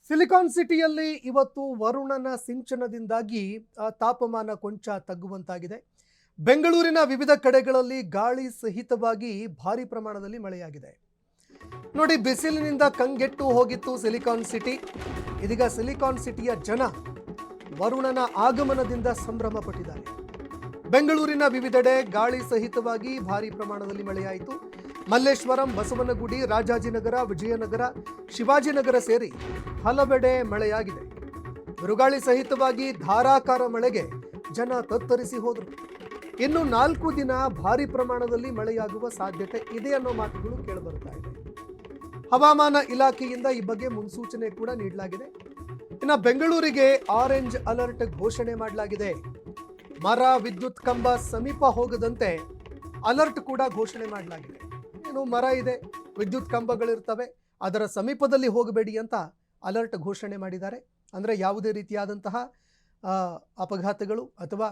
Silicon ಸಿಟಿಯಲ್ಲಿ ಇವತ್ತು ವರುಣನ ಸಿಂಚನದಿಂದಾಗಿ ತಾಪಮಾನ ಕೊಂಚ ತಗ್ಗುವಂತಾಗಿದೆ. ಬೆಂಗಳೂರಿನ ವಿವಿಧ ಕಡೆಗಳಲ್ಲಿ ಗಾಳಿ ಸಹಿತವಾಗಿ ಭಾರಿ ಪ್ರಮಾಣದಲ್ಲಿ ಮಳೆಯಾಗಿದೆ. ನೋಡಿ, ಬಿಸಿಲಿನಿಂದ ಕಂಗೆಟ್ಟು ಹೋಗಿತ್ತು ಸಿಲಿಕಾನ್ ಸಿಟಿ. ಇದೀಗ ಸಿಲಿಕಾನ್ ಸಿಟಿಯ ಜನ ವರುಣನ ಆಗಮನದಿಂದ ಸಂಭ್ರಮ ಪಟ್ಟಿದ್ದಾರೆ. ಬೆಂಗಳೂರಿನ ವಿವಿಧೆಡೆ ಗಾಳಿ ಸಹಿತವಾಗಿ ಭಾರಿ ಪ್ರಮಾಣದಲ್ಲಿ ಮಳೆಯಾಯಿತು. ಮಲ್ಲೇಶ್ವರಂ, ಬಸವನಗುಡಿ, ರಾಜಾಜಿನಗರ, ವಿಜಯನಗರ, ಶಿವಾಜಿನಗರ ಸೇರಿ ಹಲವೆಡೆ ಮಳೆಯಾಗಿದೆ. ಬಿರುಗಾಳಿ ಸಹಿತವಾಗಿ ಧಾರಾಕಾರ ಮಳೆಗೆ ಜನ ತತ್ತರಿಸಿ ಹೋದರು. ಇನ್ನು 4 ದಿನ ಭಾರಿ ಪ್ರಮಾಣದಲ್ಲಿ ಮಳೆಯಾಗುವ ಸಾಧ್ಯತೆ ಇದೆ ಅನ್ನೋ ಮಾತುಗಳು ಕೇಳಿಬರುತ್ತಾ ಇದೆ. ಹವಾಮಾನ ಇಲಾಖೆಯಿಂದ ಈ ಬಗ್ಗೆ ಮುನ್ಸೂಚನೆ ಕೂಡ ನೀಡಲಾಗಿದೆ. ಇನ್ನು ಬೆಂಗಳೂರಿಗೆ ಆರೆಂಜ್ ಅಲರ್ಟ್ ಘೋಷಣೆ ಮಾಡಲಾಗಿದೆ. ಮರ, ವಿದ್ಯುತ್ ಕಂಬ ಸಮೀಪ ಹೋಗದಂತೆ ಅಲರ್ಟ್ ಕೂಡ ಘೋಷಣೆ ಮಾಡಲಾಗಿದೆ. ಏನು ಮರ ಇದೆ, ವಿದ್ಯುತ್ ಕಂಬಗಳಿರ್ತವೆ, ಅದರ ಸಮೀಪದಲ್ಲಿ ಹೋಗಬೇಡಿ ಅಂತ ಅಲರ್ಟ್ ಘೋಷಣೆ ಮಾಡಿದ್ದಾರೆ. ಅಂದರೆ ಯಾವುದೇ ರೀತಿಯಾದಂತಹ ಅಪಘಾತಗಳು ಅಥವಾ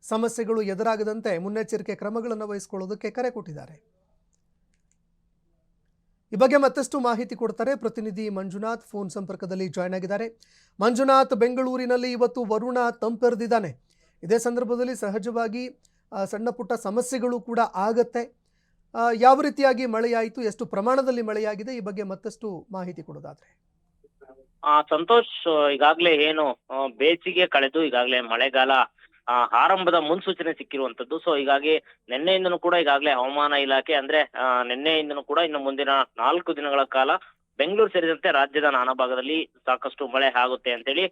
ಸಮಸ್ಯೆಗಳು ಎದುರಾಗದಂತೆ ಮುನ್ನೆಚ್ಚರಿಕೆ ಕ್ರಮಗಳನ್ನು ವಹಿಸಿಕೊಳ್ಳೋದಕ್ಕೆ ಕರೆ ಕೊಟ್ಟಿದ್ದಾರೆ. ಈ ಬಗ್ಗೆ ಮತ್ತಷ್ಟು ಮಾಹಿತಿ ಕೊಡ್ತಾರೆ ಪ್ರತಿನಿಧಿ ಮಂಜುನಾಥ್. ಫೋನ್ ಸಂಪರ್ಕದಲ್ಲಿ ಜಾಯ್ನ್ ಆಗಿದ್ದಾರೆ. ಮಂಜುನಾಥ್, ಬೆಂಗಳೂರಿನಲ್ಲಿ ಇವತ್ತು ವರುಣ ತಂಪೆರೆದಿದ್ದಾನೆ. ಇದೇ ಸಂದರ್ಭದಲ್ಲಿ ಸಹಜವಾಗಿ ಸಣ್ಣ ಪುಟ್ಟ ಸಮಸ್ಯೆಗಳು ಕೂಡ ಆಗತ್ತೆ. ಯಾವ ರೀತಿಯಾಗಿ ಮಳೆಯಾಯಿತು, ಎಷ್ಟು ಪ್ರಮಾಣದಲ್ಲಿ ಮಳೆಯಾಗಿದೆ, ಈ ಬಗ್ಗೆ ಮತ್ತಷ್ಟು ಮಾಹಿತಿ ಕೊಡೋದಾದ್ರೆ. ಸಂತೋಷ್, ಈಗಾಗಲೇ ಏನು ಬೇಸಿಗೆ ಕಳೆದು ಈಗಾಗಲೇ ಮಳೆಗಾಲ ಆರಂಭದ ಮುನ್ಸೂಚನೆ ಸಿಕ್ಕಿರುವಂತದ್ದು. ಸೊ ಹೀಗಾಗಿ ನಿನ್ನೆಯಿಂದನೂ ಕೂಡ ಈಗಾಗಲೇ ಹವಾಮಾನ ಇಲಾಖೆ ಅಂದ್ರೆ ನಿನ್ನೆಯಿಂದನೂ ಕೂಡ ಇನ್ನು ಮುಂದಿನ 4 ದಿನಗಳ ಕಾಲ ಬೆಂಗಳೂರು ಸೇರಿದಂತೆ ರಾಜ್ಯದ ನಾನಾ ಭಾಗದಲ್ಲಿ ಸಾಕಷ್ಟು ಮಳೆ ಆಗುತ್ತೆ ಅಂತೇಳಿ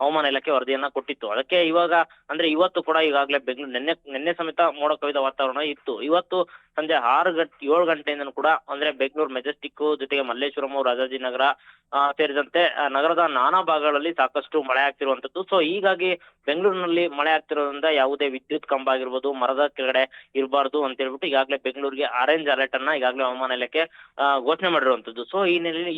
ಹವಾಮಾನ ಇಲಾಖೆ ವರದಿಯನ್ನ ಕೊಟ್ಟಿತ್ತು. ಅದಕ್ಕೆ ಇವಾಗ ಅಂದ್ರೆ ಇವತ್ತು ಕೂಡ ಈಗಾಗಲೇ ಬೆಂಗಳೂರು ನಿನ್ನೆ ಸಮೇತ ಮೋಡ ಕವಿದ ವಾತಾವರಣ ಇತ್ತು. ಇವತ್ತು ಸಂಜೆ 7 ಗಂಟೆಯಿಂದನೂ ಕೂಡ ಅಂದ್ರೆ ಬೆಂಗಳೂರು ಮೆಜೆಸ್ಟಿಕ್ ಜೊತೆಗೆ ಮಲ್ಲೇಶ್ವರಂ, ರಾಜಾಜಿನಗರ ಸೇರಿದಂತೆ ನಗರದ ನಾನಾ ಭಾಗಗಳಲ್ಲಿ ಸಾಕಷ್ಟು ಮಳೆ ಆಗ್ತಿರುವಂತದ್ದು. ಸೊ ಹೀಗಾಗಿ ಬೆಂಗಳೂರಿನಲ್ಲಿ ಮಳೆ ಆಗ್ತಿರೋದ್ರಿಂದ ಯಾವುದೇ ವಿದ್ಯುತ್ ಕಂಬ ಆಗಿರ್ಬೋದು, ಮರದ ಕೆಳಗಡೆ ಇರಬಾರ್ದು ಅಂತ ಹೇಳ್ಬಿಟ್ಟು ಈಗಾಗಲೇ ಬೆಂಗಳೂರಿಗೆ ಆರೆಂಜ್ ಅಲರ್ಟ್ ಅನ್ನ ಈಗಾಗಲೇ ಹವಾಮಾನ ಇಲಾಖೆ ಘೋಷಣೆ ಮಾಡಿರುವಂತದ್ದು. ಸೊ ಈ ನೆಲೆಯಲ್ಲಿ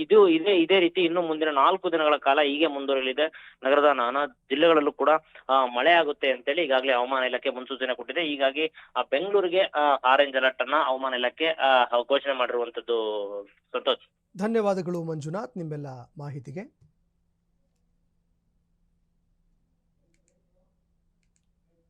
ಇದೇ ರೀತಿ ಇನ್ನು ಮುಂದಿನ 4 ದಿನಗಳ ಕಾಲ ಹೀಗೆ ಮುಂದುವರಿಯಲಿದೆ. ನಗರದ ನಾನಾ ಜಿಲ್ಲೆಗಳಲ್ಲೂ ಕೂಡ ಮಳೆ ಆಗುತ್ತೆ ಅಂತೇಳಿ ಈಗಾಗಲೇ ಹವಾಮಾನ ಇಲಾಖೆ ಮುನ್ಸೂಚನೆ ಕೊಟ್ಟಿದೆ. ಹೀಗಾಗಿ ಬೆಂಗಳೂರಿಗೆ ಆರೆಂಜ್ ಅಲರ್ಟ್ ಅನ್ನ ಹವಾಮಾನ ಇಲಾಖೆ ಘೋಷಣೆ ಮಾಡಿರುವಂತದ್ದು. ಸಂತೋಷ್, ಧನ್ಯವಾದಗಳು ಮಂಜುನಾಥ್ ನಿಮ್ಮೆಲ್ಲ ಮಾಹಿತಿಗೆ.